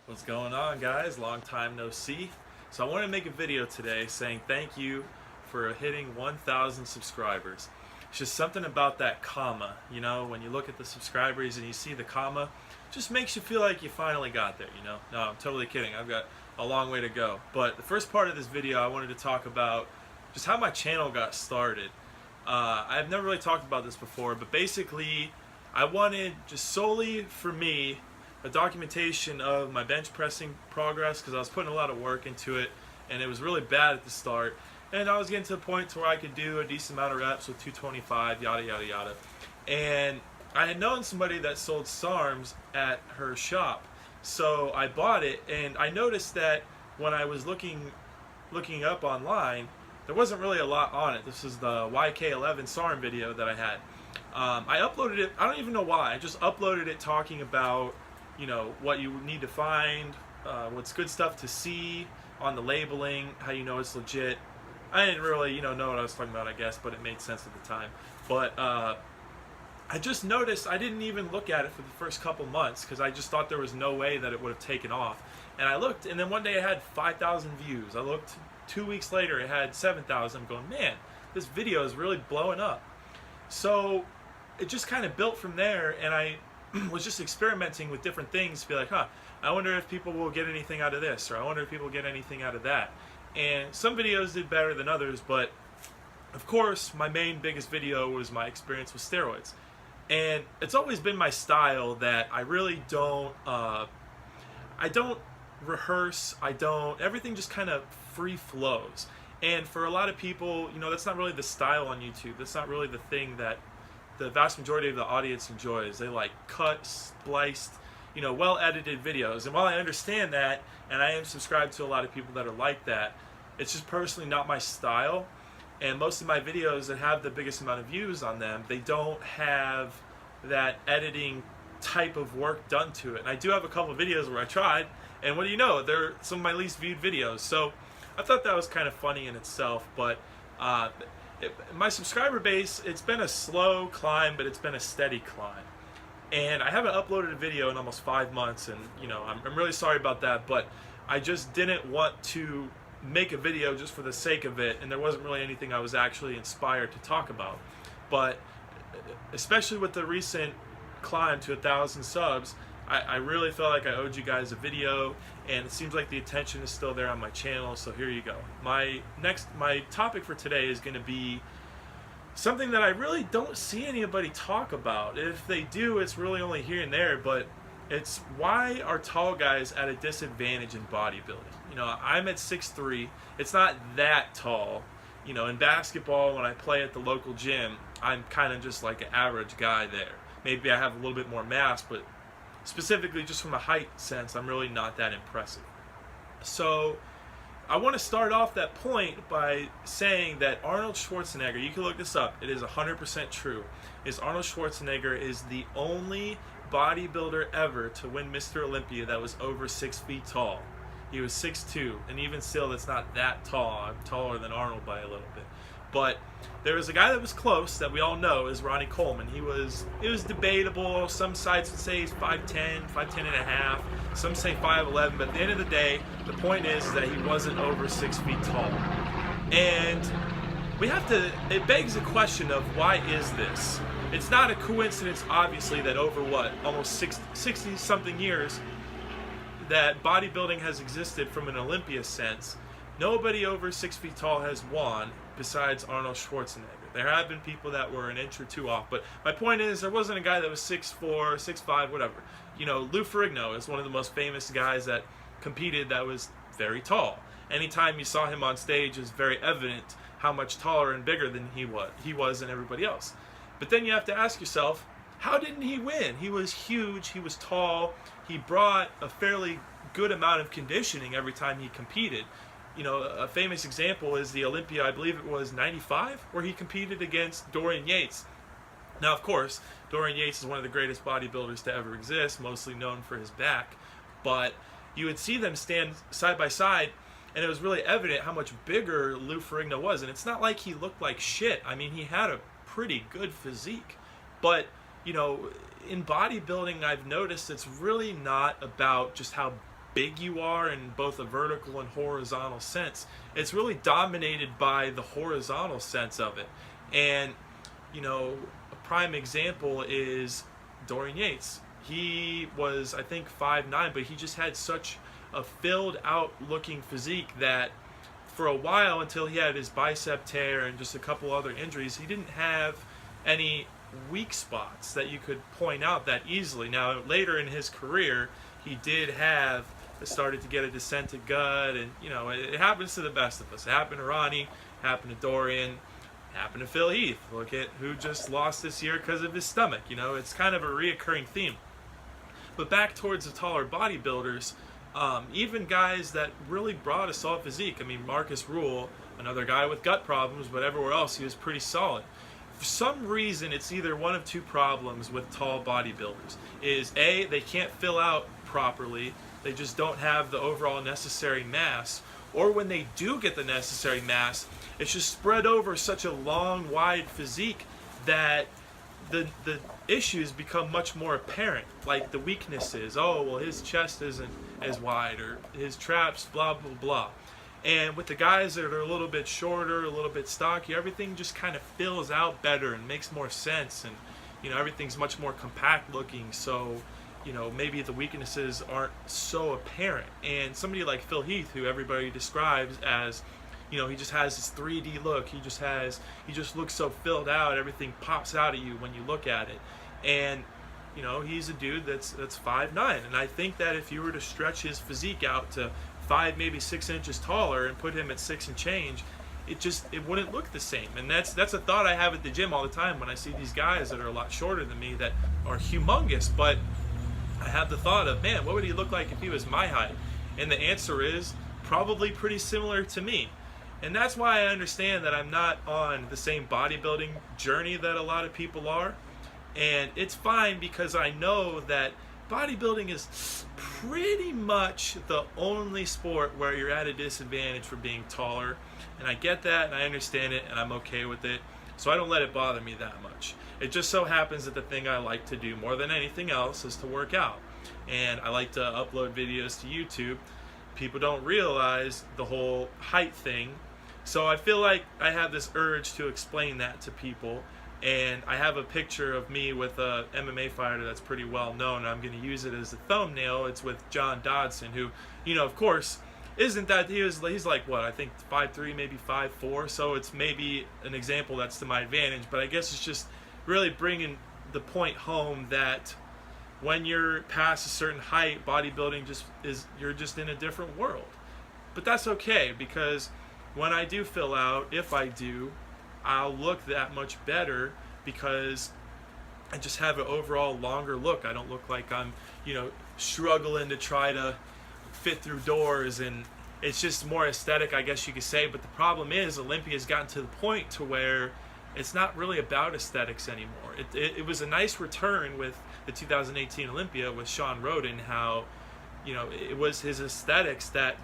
What's going on, guys? Long time no see. So I want to make a video today saying thank you for hitting 1,000 subscribers. It's just something about that comma, when you look at the subscribers and you see the comma, just makes you feel like you finally got there, No, I'm totally kidding. I've got a long way to go. But the first part of this video, I wanted to talk about just how my channel got started. I've never really talked about this before, but basically I wanted just solely for me a documentation of my bench pressing progress, because I was putting a lot of work into it and it was really bad at the start, and I was getting to the point to where I could do a decent amount of reps with 225, yada yada yada. And I had known somebody that sold SARMs at her shop, so I bought it, and I noticed that when I was looking up online, there wasn't really a lot on it. This is the YK11 SARM video that I had. I uploaded it, I don't even know why, I just uploaded it talking about what you need to find, what's good stuff to see on the labeling, how you know it's legit. I didn't really, know what I was talking about, I guess, but it made sense at the time. But I just noticed I didn't even look at it for the first couple months, because I just thought there was no way that it would have taken off. And I looked, and then one day it had 5,000 views. I looked 2 weeks later, it had 7,000. I'm going, man, this video is really blowing up. So it just kind of built from there, and I was just experimenting with different things to be like, I wonder if people will get anything out of this, or I wonder if people get anything out of that. And some videos did better than others, but of course my biggest video was my experience with steroids. And it's always been my style that I really don't rehearse, everything just kind of free flows. And for a lot of people, that's not really the style on YouTube. That's not really the thing that the vast majority of the audience enjoys. They like cut, spliced, well edited videos. And while I understand that, and I am subscribed to a lot of people that are like that, it's just personally not my style. And most of my videos that have the biggest amount of views on them, they don't have that editing type of work done to it. And I do have a couple of videos where I tried, and what do you know, they're some of my least viewed videos. So I thought that was kind of funny in itself. But my subscriber base, it's been a slow climb, but it's been a steady climb. And I haven't uploaded a video in almost 5 months, and I'm really sorry about that, but I just didn't want to make a video just for the sake of it, and there wasn't really anything I was actually inspired to talk about. But especially with the recent climb to 1,000 subs, I really felt like I owed you guys a video, and it seems like the attention is still there on my channel, so here you go. My topic for today is going to be something that I really don't see anybody talk about. If they do, it's really only here and there, but it's why are tall guys at a disadvantage in bodybuilding? I'm at 6'3", it's not that tall. In basketball, when I play at the local gym, I'm kind of just like an average guy there. Maybe I have a little bit more mass, but specifically just from a height sense, I'm really not that impressive. So I want to start off that point by saying that Arnold Schwarzenegger, you can look this up, it is 100% true, is Arnold Schwarzenegger is the only bodybuilder ever to win Mr. Olympia that was over 6 feet tall. He was 6'2", and even still that's not that tall. I'm taller than Arnold by a little bit. But there was a guy that was close that we all know is Ronnie Coleman. It was debatable. Some sites would say he's 5'10", 5'10 and a half. Some say 5'11", but at the end of the day, the point is that he wasn't over 6 feet tall. And it begs the question of why is this? It's not a coincidence, obviously, that over almost 60 something years that bodybuilding has existed from an Olympia sense, nobody over 6 feet tall has won besides Arnold Schwarzenegger. There have been people that were an inch or two off, but my point is there wasn't a guy that was 6'4", 6'5", whatever. Lou Ferrigno is one of the most famous guys that competed that was very tall. Anytime you saw him on stage, it's very evident how much taller and bigger than he was than everybody else. But then you have to ask yourself, how didn't he win? He was huge, he was tall, he brought a fairly good amount of conditioning every time he competed. A famous example is the Olympia, I believe it was 95, where he competed against Dorian Yates. Now, of course, Dorian Yates is one of the greatest bodybuilders to ever exist, mostly known for his back. But you would see them stand side by side, and it was really evident how much bigger Lou Ferrigno was. And it's not like he looked like shit. I mean, he had a pretty good physique. But, in bodybuilding, I've noticed it's really not about just how big you are in both a vertical and horizontal sense. It's really dominated by the horizontal sense of it. And, you know, a prime example is Dorian Yates. He was, I think, 5'9", but he just had such a filled out looking physique that for a while, until he had his bicep tear and just a couple other injuries, he didn't have any weak spots that you could point out that easily. Now, later in his career, he did have started to get a descended gut, and you know, it happens to the best of us. It happened to Ronnie, it happened to Dorian, it happened to Phil Heath. Look at who just lost this year because of his stomach. You know, it's kind of a reoccurring theme. But back towards the taller bodybuilders, even guys that really brought a solid physique. I mean, Marcus Rule, another guy with gut problems, but everywhere else he was pretty solid. For some reason, it's either one of two problems with tall bodybuilders. Is A, they can't fill out properly, they just don't have the overall necessary mass, or when they do get the necessary mass, it's just spread over such a long, wide physique that the issues become much more apparent, like the weaknesses. Oh, well, his chest isn't as wide, or his traps, blah, blah, blah. And with the guys that are a little bit shorter, a little bit stocky, everything just kind of fills out better and makes more sense, and you know, everything's much more compact looking, so you know, maybe the weaknesses aren't so apparent. And somebody like Phil Heath, who everybody describes as, you know, he just has this 3D look, he just looks so filled out, everything pops out at you when you look at it. And you know, he's a dude that's 5'9", and I think that if you were to stretch his physique out to 5, maybe 6 inches taller and put him at 6 and change, it wouldn't look the same. And that's a thought I have at the gym all the time when I see these guys that are a lot shorter than me that are humongous, but I have the thought of, man, what would he look like if he was my height? And the answer is probably pretty similar to me. And that's why I understand that I'm not on the same bodybuilding journey that a lot of people are. And it's fine, because I know that bodybuilding is pretty much the only sport where you're at a disadvantage for being taller. And I get that, and I understand it, and I'm okay with it. So I don't let it bother me that much. It just so happens that the thing I like to do more than anything else is to work out. And I like to upload videos to YouTube. People don't realize the whole height thing. So I feel like I have this urge to explain that to people. And I have a picture of me with a MMA fighter that's pretty well known, and I'm going to use it as a thumbnail. It's with John Dodson, who, you know, of course, isn't that, he's like, what, I think 5'3", maybe 5'4", so it's maybe an example that's to my advantage. But I guess it's just really bringing the point home that when you're past a certain height, bodybuilding you're just in a different world. But that's okay, because when I do fill out, if I do, I'll look that much better, because I just have an overall longer look. I don't look like I'm, you know, struggling to try to fit through doors, and it's just more aesthetic, I guess you could say. But the problem is, Olympia's gotten to the point to where it's not really about aesthetics anymore. It was a nice return with the 2018 Olympia with Sean Roden, how, you know, it was his aesthetics that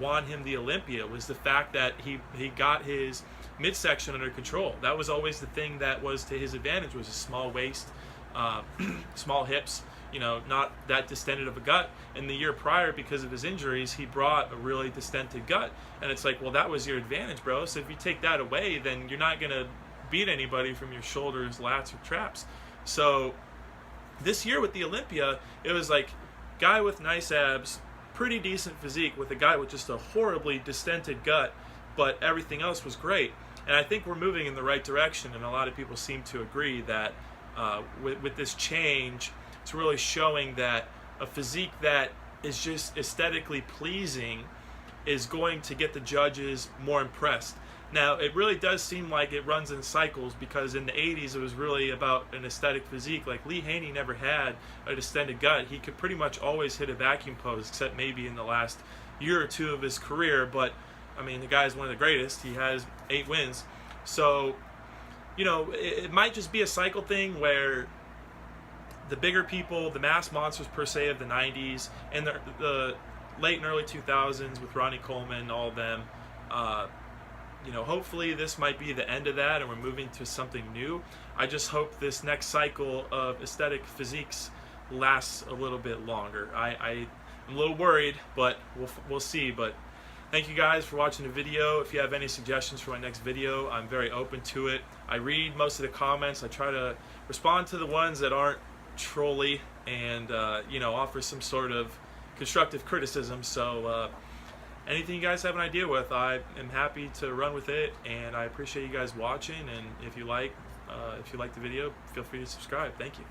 won him the Olympia, was the fact that he got his midsection under control. That was always the thing that was to his advantage, was a small waist, small hips, you know, not that distended of a gut. And the year prior, because of his injuries, he brought a really distended gut. And it's like, well, that was your advantage, bro. So if you take that away, then you're not going to beat anybody from your shoulders, lats, or traps. So this year with the Olympia, it was like guy with nice abs, pretty decent physique, with a guy with just a horribly distended gut, but everything else was great. And I think we're moving in the right direction, and a lot of people seem to agree that with this change, it's really showing that a physique that is just aesthetically pleasing is going to get the judges more impressed. Now, it really does seem like it runs in cycles, because in the 80s it was really about an aesthetic physique. Like Lee Haney never had a distended gut. He could pretty much always hit a vacuum pose, except maybe in the last year or two of his career. But I mean, the guy's one of the greatest. He has 8 wins. So, you know, it might just be a cycle thing where the bigger people, the mass monsters per se of the 90s and the late and early 2000s with Ronnie Coleman, all of them, you know, hopefully this might be the end of that and we're moving to something new. I just hope this next cycle of aesthetic physiques lasts a little bit longer. I'm a little worried, but we'll see. But thank you guys for watching the video. If you have any suggestions for my next video, I'm very open to it. I read most of the comments. I try to respond to the ones that aren't trolly and you know, offer some sort of constructive criticism. So anything you guys have an idea with, I am happy to run with it, and I appreciate you guys watching. And if you like the video, feel free to subscribe. Thank you.